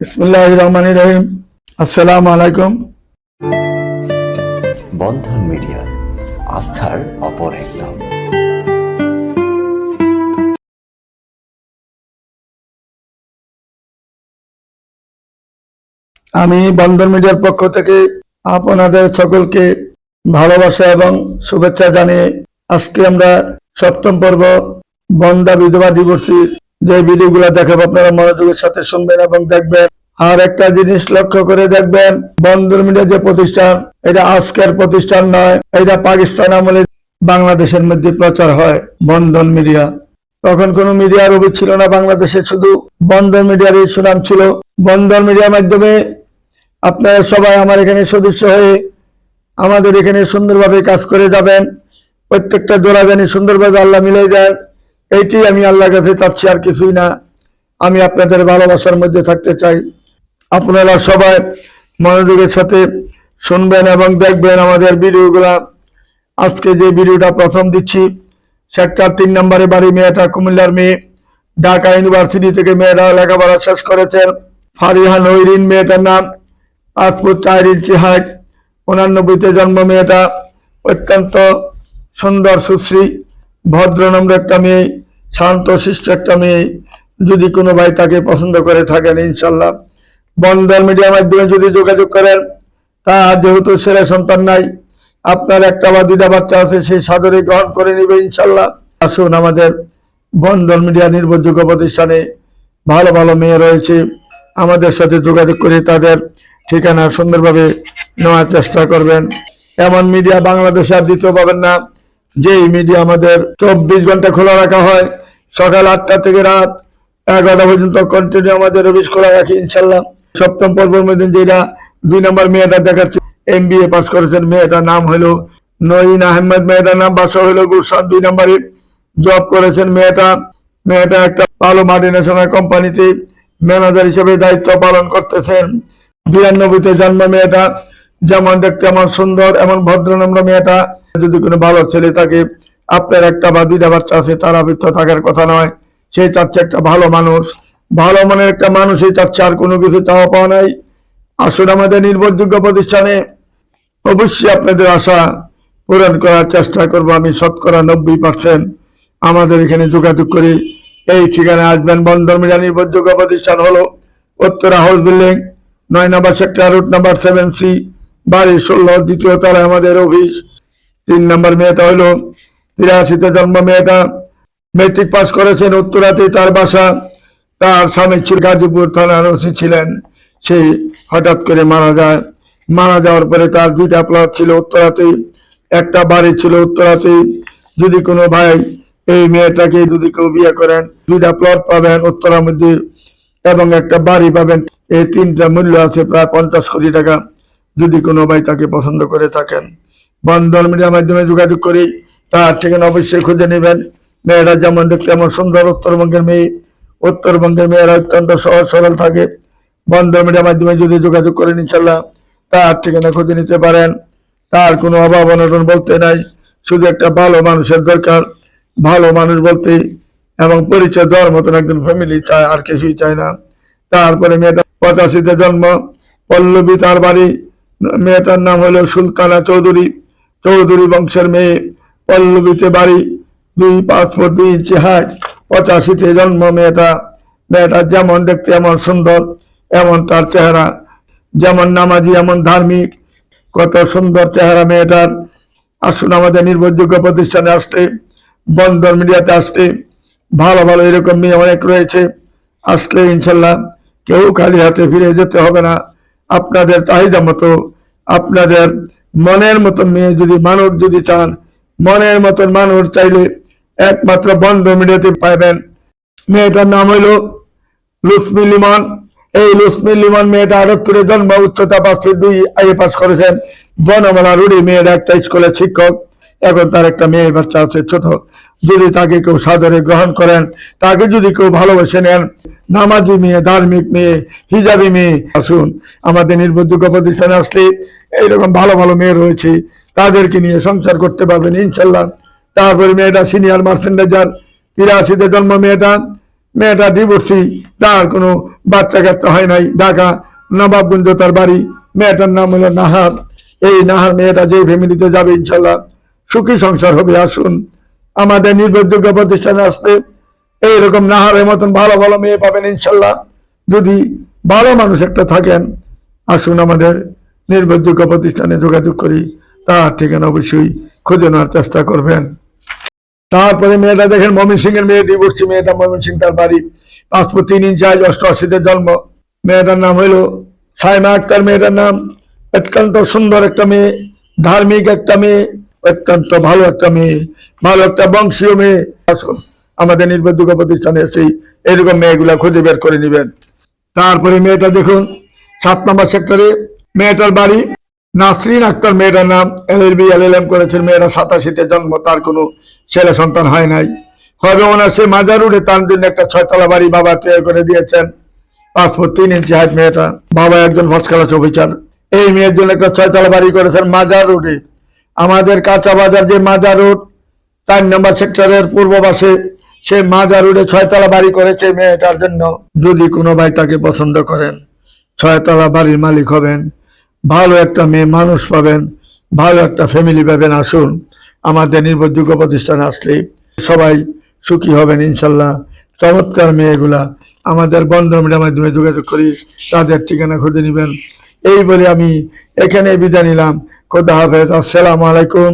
বিসমিল্লাহির রহমানির রহিম। আসসালামু আলাইকুম। বন্ধন মিডিয়া, আস্থার অপর এক নাম। আমি বন্ধন মিডিয়ার পক্ষ থেকে আপনাদের সকলকে ভালোবাসা এবং শুভেচ্ছা জানিয়ে আজকে আমরা সপ্তম পর্ব বন্দা বিধবা ডিভোর্সির যে ভিডিওগুলো দেখাবো আপনারা মনোযোগের সাথে শুনবেন এবং দেখবেন। আর একটা জিনিস লক্ষ্য করে দেখবেন, বন্ধন মিডিয়া যে প্রতিষ্ঠান, এটা আজকের প্রতিষ্ঠান নয়, এটা পাকিস্তান আমলে বাংলাদেশের মধ্যে প্রচার হয় বন্ধন মিডিয়া। তখন কোনো মিডিয়ার অভিযোগ ছিল না বাংলাদেশে, শুধু বন্ধন মিডিয়ারই সুনাম ছিল। বন্ধন মিডিয়ার মাধ্যমে আপনারা সবাই আমার এখানে সদস্য হয়ে আমাদের এখানে সুন্দরভাবে কাজ করে যাবেন। প্রত্যেকটা জোড়া জানি সুন্দরভাবে আল্লাহ মিলাই দেন, এইটি আমি আল্লাহর কাছে চাচ্ছি, আর কিছুই না। আমি আপনাদের ভালোবাসার মধ্যে থাকতে চাই। আপনারা সবাই মনোযোগের সাথে শুনবেন এবং দেখবেন আমাদের ভিডিওগুলা। আজকে যে ভিডিওটা প্রথম দিচ্ছি, সেক্টর 3 নম্বরে বাড়ি, মেয়েটা কুমিল্লার মেয়ে, ঢাকা ইউনিভার্সিটি থেকে মেয়েরা লেখাপড়া শেষ করেছেন। ফারিহা নৈরিন মেয়েটার নাম, 5 ফুট 4 ইঞ্চি হাইট, 89-তে জন্ম। মেয়েটা অত্যন্ত সুন্দর, সুশ্রী, ভদ্রনম্র একটা মেয়ে, শান্ত শিষ্ট একটা মেয়ে। যদি কোনো ভাই তাকে পছন্দ করে থাকেন, ইনশাল্লাহ বন্ধন মিডিয়ার মাধ্যমে যদি যোগাযোগ করেন, তার যেহেতু ছেলে সন্তান নাই, আপনার একটা বা দুইটা বাচ্চা আছে, সেই সাদরে গ্রহণ করে নিবে ইনশাল্লাহ। আসুন, আমাদের বন্ধন মিডিয়া নির্ভরযোগ্য প্রতিষ্ঠানে ভালো ভালো মেয়ে রয়েছে, আমাদের সাথে যোগাযোগ করে তাদের ঠিকানা সুন্দরভাবে নেওয়ার চেষ্টা করবেন। এমন মিডিয়া বাংলাদেশে আর দ্বিতীয় পাবেন না, যেই মিডিয়া আমাদের 24 ঘন্টা খোলা রাখা হয়। সকাল 8টা থেকে রাত 11টা পর্যন্ত কন্টিনিউ আমাদের অফিস খোলা রাখি ইনশাল্লাহ। সপ্তম পর্বের মধ্যে যেটা 2 নম্বর মেয়েটা দেখাচ্ছে, MBA পাস করেছেন, মেয়েটার নাম হলো নঈন আহমেদ, মেয়েটার নাম, বাসা হলো গুলশান 2 নম্বরে, জব করেছেন মেয়েটা একটা ভালো মাল্টিন্যাশনাল কোম্পানিতে ম্যানেজার হিসেবে দায়িত্ব পালন করতেছেন। 92-তে জন্ম মেয়েটা, যেমন দেখতে এমন সুন্দর, এমন ভদ্রনম্র মেয়েটা। যদি কোনো ভালো ছেলে থাকে, আপনার একটা বা দুইটা বাচ্চা আছে, তার আবৃত্ত থাকার কথা নয়। সেই চাচ্ছে একটা ভালো মানুষ, ভালো মনের একটা মানুষই চাচ্ছে, আর কোনো কিছু চাওয়া পাওয়া নাই। আসুন, আমাদের নির্ভরযোগ্য প্রতিষ্ঠানে অবশ্যই আপনাদের আশা পূরণ করার চেষ্টা করব আমি। 90% আমাদের এখানে যোগাযোগ করে এই ঠিকানায় আসবেন। বন্ধন মিডিয়া নির্ভরযোগ্য প্রতিষ্ঠান হলো উত্তরা হাউস বিল্ডিং, 9 নম্বর সেক্টর, রুট নাম্বার 7C, বাড়ি 16, 2য় তলায় আমাদের অফিস। 3 নম্বর মেয়েটা হলো 83-তে জন্ম, মেয়েটা মেট্রিক পাস করেছেন, উত্তরাতে তার বাসা। তার স্বামী ছিল গাজীপুর থানার ওসি ছিলেন, সেই হঠাৎ করে মারা যায়। মারা যাওয়ার পরে তার 2টা প্লট ছিল উত্তরাতে, একটা বাড়ি ছিল উত্তরাতে। যদি কোনো ভাই এই মেয়েটাকে যদি কেউ বিয়ে করেন, 2টা প্লট পাবেন উত্তরার মধ্যে এবং একটা বাড়ি পাবেন। এই 3টা মূল্য আছে প্রায় 50 কোটি টাকা। যদি কোনো ভাই তাকে পছন্দ করে থাকেন, বন্ধন মিডিয়ার মাধ্যমে যোগাযোগ করি, তার ঠিকানা অবশ্যই খুঁজে নেবেন। মেয়েরা যেমন দেখতে এমন সুন্দর, উত্তরবঙ্গের মেয়ে। উত্তরবঙ্গের মেয়েরা অত্যন্ত সহজ সরল থাকে। বন্ধন মিডিয়ার মাধ্যমে যদি যোগাযোগ করেন, ইনশাল্লাহ তার ঠিকানা খুঁজে নিতে পারেন। তার কোনো অভাব অনটন বলতে নাই, শুধু একটা ভালো মানুষের দরকার। ভালো মানুষ বলতে এবং পরিচয় দেওয়ার মতন একজন ফ্যামিলি চায়, আর কিছুই চায় না। তারপরে মেয়েটা 85-তে জন্ম, পল্লবী তার বাড়ি। মেয়েটার নাম হলো সুলতানা চৌধুরী, চৌধুরী বংশের মেয়ে, পল্লবীতে বাড়ি, 5 ফুট 2 ইঞ্চি হাইট, 85-তে জন্ম। মেয়েটা যেমন দেখতে এমন সুন্দর, এমন তার চেহারা, যেমন নামাজি এমন ধার্মিক, কত সুন্দর চেহারা মেয়েটার। আসুন, আমাদের নির্ভরযোগ্য প্রতিষ্ঠানে আসতে, বন্ধন মিডিয়াতে আসতে, ভালো ভালো এরকম মেয়ে অনেক রয়েছে। আসলে ইনশাল্লাহ কেউ খালি হাতে ফিরে যেতে হবে না। আপনাদের চাহিদা মতো, আপনাদের মনের মতন মেয়ে যদি মানুষ যদি চান, মনের মতন মানুষ চাইলে একমাত্র বন্ধন মিডিয়াতে পাবেন। মেয়েটার নাম হইল লুসমি লিমন। এই লুসমি লিমন মেয়েটা 78-এ জন্ম, উচ্চতা 5 ফুট 2, IA পাস করেছেন, বনমালা রুড়ি। মেয়ের একটা স্কুলের শিক্ষক। এখন তার একটা মেয়ে বাচ্চা আছে ছোট। যদি তাকে কেউ সাদরে গ্রহণ করেন, তাকে যদি কেউ ভালোবেসে নেন, নামাজি মেয়ে, ধার্মিক মেয়ে, হিজাবি মেয়ে, আসুন আমাদের নির্ভরযোগ্য প্রতিষ্ঠানে আসলে এইরকম ভালো ভালো মেয়ে রয়েছে, তাদেরকে নিয়ে সংসার করতে পারবেন ইনশাল্লাহ। তারপরে মেয়েটা সিনিয়র মার্চেন্ডাইজার, 83-তে জন্ম মেয়েটা, মেয়েটা ডিভোর্সি, তার কোনো বাচ্চা কাচ্চা হয় নাই, ঢাকা নবাবগঞ্জ তার বাড়ি। মেয়েটার নাম হলো নাহার। এই নাহার মেয়েটা যে ফ্যামিলিতে যাবে ইনশাল্লাহ সুখী সংসার হবে। আসুন আমাদের নির্ভরযোগ্য প্রতিষ্ঠানে আসলে এইরকম নাহারের মতন ভালো ভালো মেয়ে পাবেন ইনশাল্লাহ। যদি ভালো মানুষ একটা থাকেন, আসুন আমাদের নির্ভরযোগ্য প্রতিষ্ঠানে যোগাযোগ করি। তার ঠিকানা অবশ্যই খুঁজে নেওয়ার চেষ্টা করবেন। তারপরে মেয়েটা দেখেন ময়মনসিংহ এর মেয়ে, ডিভোর্সি মেয়েটা, ময়মনসিংহ তার বাড়ি। 5 ফুট 3 ইঞ্চি, 88-তে জন্ম। মেয়েটার নাম হইল সাইমা আক্তার। মেয়েটার নাম, অত্যন্ত সুন্দর একটা মেয়ে, ধার্মিক একটা মেয়ে, অত্যন্ত ভালো একটা মেয়ে, ভালো একটা বংশীয় মেয়ে। আসুন আমাদের নির্ভরযোগ্য প্রতিষ্ঠানে এসে এরকম মেয়েগুলা খুঁজে বের করে নেবেন। তারপরে মেয়েটা দেখুন 7 নম্বর সেক্টরে মেয়েটার বাড়ি। নাসরিন আক্তার মেয়েটার নাম, LLB LLM করেছেন। মেয়েটা 87-তে জন্ম, তার কোনো ছেলে সন্তান হয় নাই। হবে ওনার সে মাজার রোডে তার জন্য একটা 6 তলা বাড়ি বাবা তৈরি করে দিয়েছেন। 5 ফুট 3 ইঞ্চি হাইট মেয়েটা, বাবা একজন ফার্স্ট ক্লাস অফিসার। এই মেয়ের জন্য একটা 6 তলা বাড়ি করেছেন মাজার রোডে। আমাদের কাঁচা বাজার যে মাজার রোড 4 নম্বর সেক্টরের পূর্ব পাশে, সে মাজার রোডে 6 তলা বাড়ি করেছে মেয়েটার জন্য। যদি কোনো ভাই তাকে পছন্দ করেন, 6 তলা বাড়ির মালিক হবেন, ভালো একটা মেয়ে মানুষ পাবেন, ভালো একটা ফ্যামিলি পাবেন। আসুন আমাদের নির্ভরযোগ্য প্রতিষ্ঠানে আসলে সবাই সুখী হবেন ইনশাল্লাহ। চমৎকার মেয়েগুলা আমাদের বন্ধন মিডিয়ার মাধ্যমে যোগাযোগ করি, তাদের ঠিকানা খুঁজে নেবেন। এই বলে আমি এখানে বিদায় নিলাম। খোদা হাফেজ। আসসালামু আলাইকুম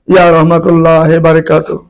ইয়া রহমতুল্লাহ বারাকাতুহু।